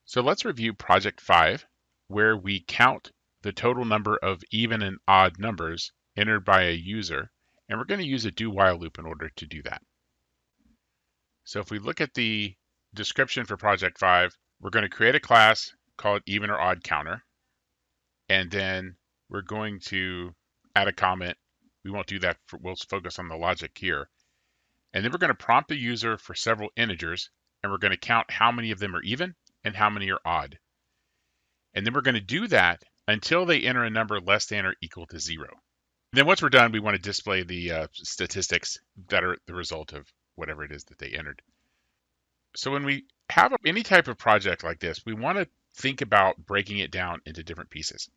So let's review project 5, where we count the total number of even and odd numbers entered by a user, and we're going to use a do-while loop in order to do that. So if we look at the description for project 5, we're going to create a class called even or odd counter, and then we're going to add a comment. We won't do that, we'll focus on the logic here. And then we're going to prompt the user for several integers, and we're going to count how many of them are even and how many are odd. And then we're going to do that until they enter a number less than or equal to 0. Then once we're done, we want to display the statistics that are the result of whatever it is that they entered. So when we have any type of project like this, we want to think about breaking it down into different pieces.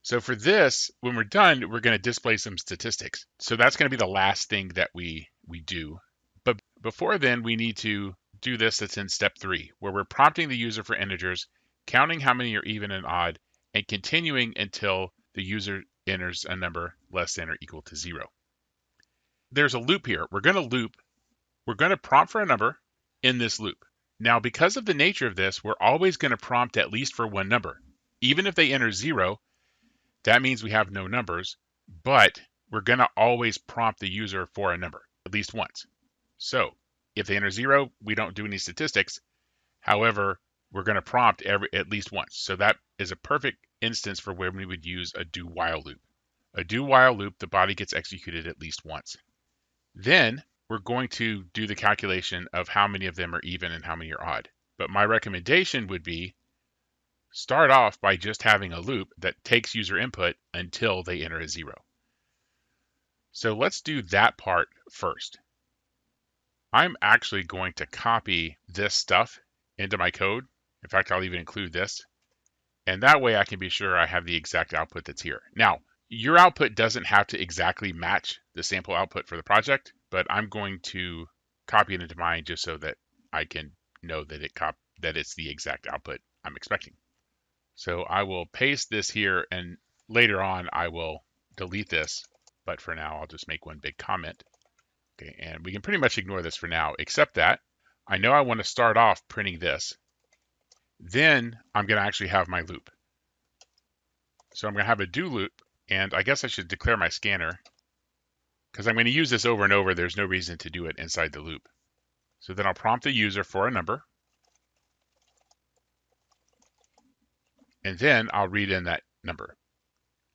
So for this, when we're done, we're going to display some statistics. So that's going to be the last thing that we do. But before then, we need to do this that's in step 3, where we're prompting the user for integers, counting how many are even and odd, and continuing until the user enters a number less than or equal to 0. There's a loop here. We're going to prompt for a number in this loop. Now, because of the nature of this, we're always going to prompt at least for one number. Even if they enter 0, that means we have no numbers, but we're going to always prompt the user for a number at least once. So if they enter 0, we don't do any statistics. However, we're going to prompt at least once. So that is a perfect instance for when we would use a do-while loop. A do-while loop, the body gets executed at least once. Then we're going to do the calculation of how many of them are even and how many are odd. But my recommendation would be start off by just having a loop that takes user input until they enter a 0. So let's do that part first. I'm actually going to copy this stuff into my code. In fact, I'll even include this. And that way I can be sure I have the exact output that's here. Now, your output doesn't have to exactly match the sample output for the project, but I'm going to copy it into mine just so that I can know that it's the exact output I'm expecting. So I will paste this here, and later on I will delete this, but for now I'll just make one big comment. Okay, and we can pretty much ignore this for now, except that I know I want to start off printing this. Then I'm going to actually have my loop. So I'm going to have a do loop, and I guess I should declare my scanner, because I'm going to use this over and over. There's no reason to do it inside the loop. So then I'll prompt the user for a number, and then I'll read in that number.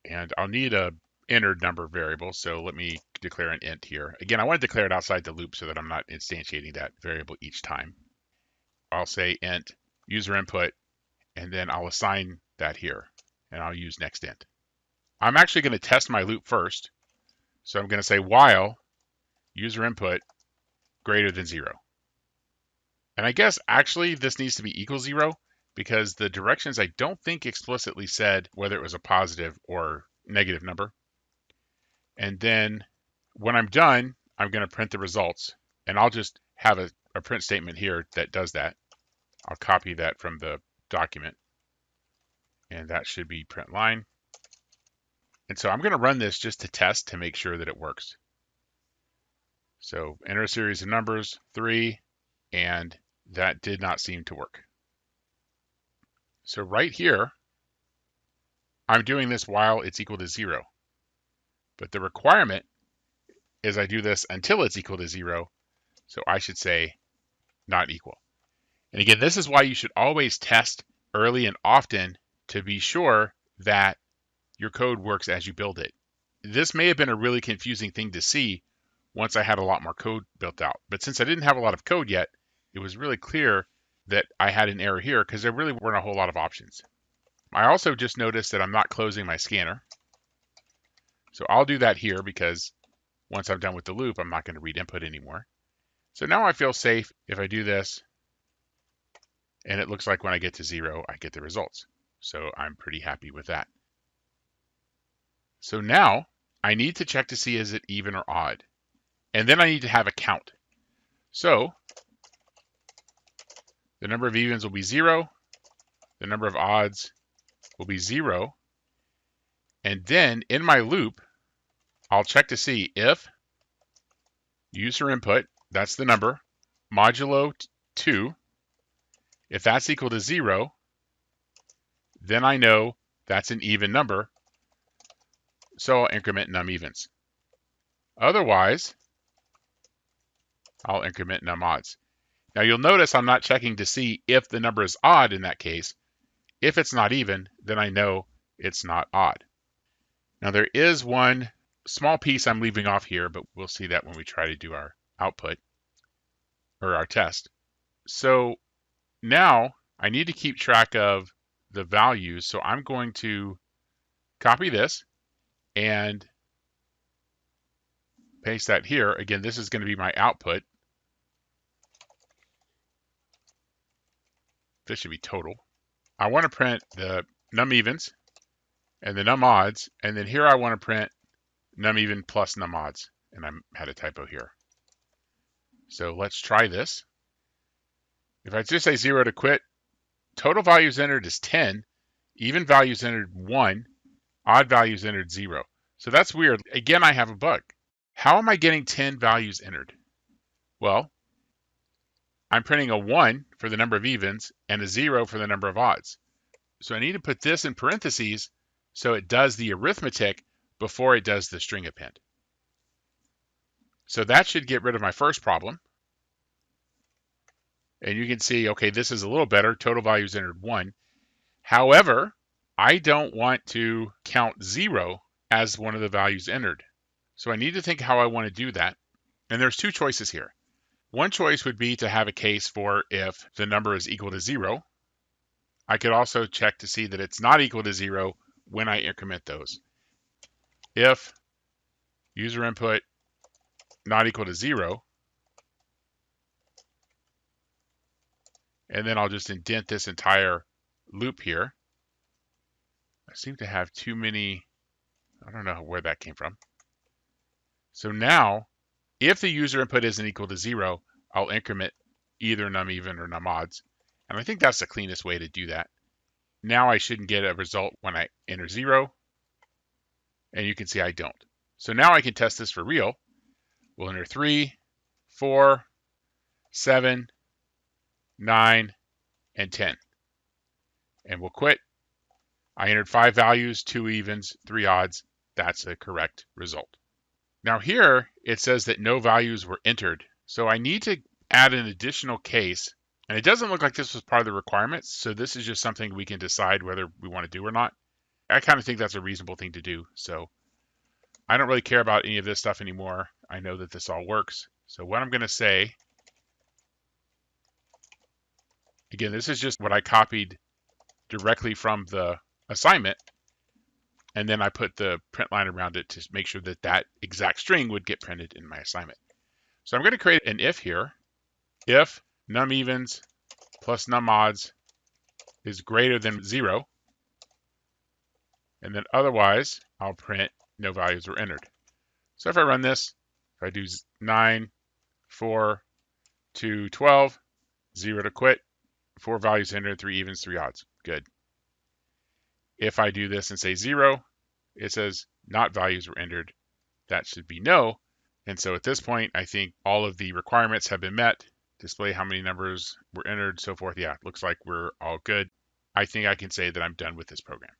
And I'll need a entered number variable, so let me declare an int here. Again, I want to declare it outside the loop so that I'm not instantiating that variable each time. I'll say int user input, and then I'll assign that here, and I'll use next int. I'm actually going to test my loop first, so I'm going to say while user input greater than 0. And I guess actually this needs to be equal 0, because the directions I don't think explicitly said whether it was a positive or negative number. And then when I'm done, I'm going to print the results, and I'll just have a print statement here that does that. I'll copy that from the document, and that should be print line. And so I'm going to run this just to test to make sure that it works. So enter a series of numbers, 3, and that did not seem to work. So right here, I'm doing this while it's equal to 0. But the requirement is I do this until it's equal to 0. So I should say not equal. And again, this is why you should always test early and often to be sure that your code works as you build it. This may have been a really confusing thing to see once I had a lot more code built out. But since I didn't have a lot of code yet, it was really clear that I had an error here because there really weren't a whole lot of options. I also just noticed that I'm not closing my scanner. So I'll do that here because once I'm done with the loop, I'm not going to read input anymore. So now I feel safe if I do this, and it looks like when I get to 0, I get the results. So I'm pretty happy with that. So now I need to check to see is it even or odd. And then I need to have a count. So the number of evens will be 0. The number of odds will be 0. And then in my loop, I'll check to see if user input, that's the number, modulo 2, If that's equal to 0, then I know that's an even number, so I'll increment num evens. Otherwise, I'll increment num odds. Now you'll notice I'm not checking to see if the number is odd in that case. If it's not even, then I know it's not odd. Now there is one small piece I'm leaving off here, but we'll see that when we try to do our output or our test. So now I need to keep track of the values. So I'm going to copy this and paste that here. Again, this is going to be my output. This should be total. I want to print the num evens and the num odds, and then here I want to print num even plus num odds, and I had a typo here. So let's try this. If I just say 0 to quit, total values entered is 10, even values entered 1, odd values entered 0. So that's weird. Again, I have a bug. How am I getting 10 values entered? Well, I'm printing a 1 for the number of evens and a 0 for the number of odds. So I need to put this in parentheses so it does the arithmetic before it does the string append. So that should get rid of my first problem. And you can see, okay, this is a little better. Total values entered 1. However, I don't want to count 0 as one of the values entered. So I need to think how I want to do that. And there's two choices here. One choice would be to have a case for if the number is equal to 0. I could also check to see that it's not equal to 0 when I increment those. If user input not equal to 0, and then I'll just indent this entire loop here. I seem to have too many, I don't know where that came from. So now, if the user input isn't equal to 0, I'll increment either num even or num odds. And I think that's the cleanest way to do that. Now I shouldn't get a result when I enter 0. And you can see I don't. So now I can test this for real. We'll enter 3, 4, 7, 9, and 10. And we'll quit. I entered 5 values, 2 evens, 3 odds. That's the correct result. Now here, it says that no values were entered. So I need to add an additional case. And it doesn't look like this was part of the requirements. So this is just something we can decide whether we want to do or not. I kind of think that's a reasonable thing to do. So I don't really care about any of this stuff anymore. I know that this all works. So what I'm going to say, again, this is just what I copied directly from the assignment. And then I put the print line around it to make sure that that exact string would get printed in my assignment. So I'm going to create an if here. If num evens plus num odds is greater than 0. And then otherwise, I'll print no values were entered. So if I run this, if I do 9, 4, 2, 12, 0 to quit, 4 values entered, 3 evens, 3 odds. Good. If I do this and say 0, it says not values were entered. That should be no. And so at this point, I think all of the requirements have been met. Display how many numbers were entered, so forth. Yeah, looks like we're all good. I think I can say that I'm done with this program.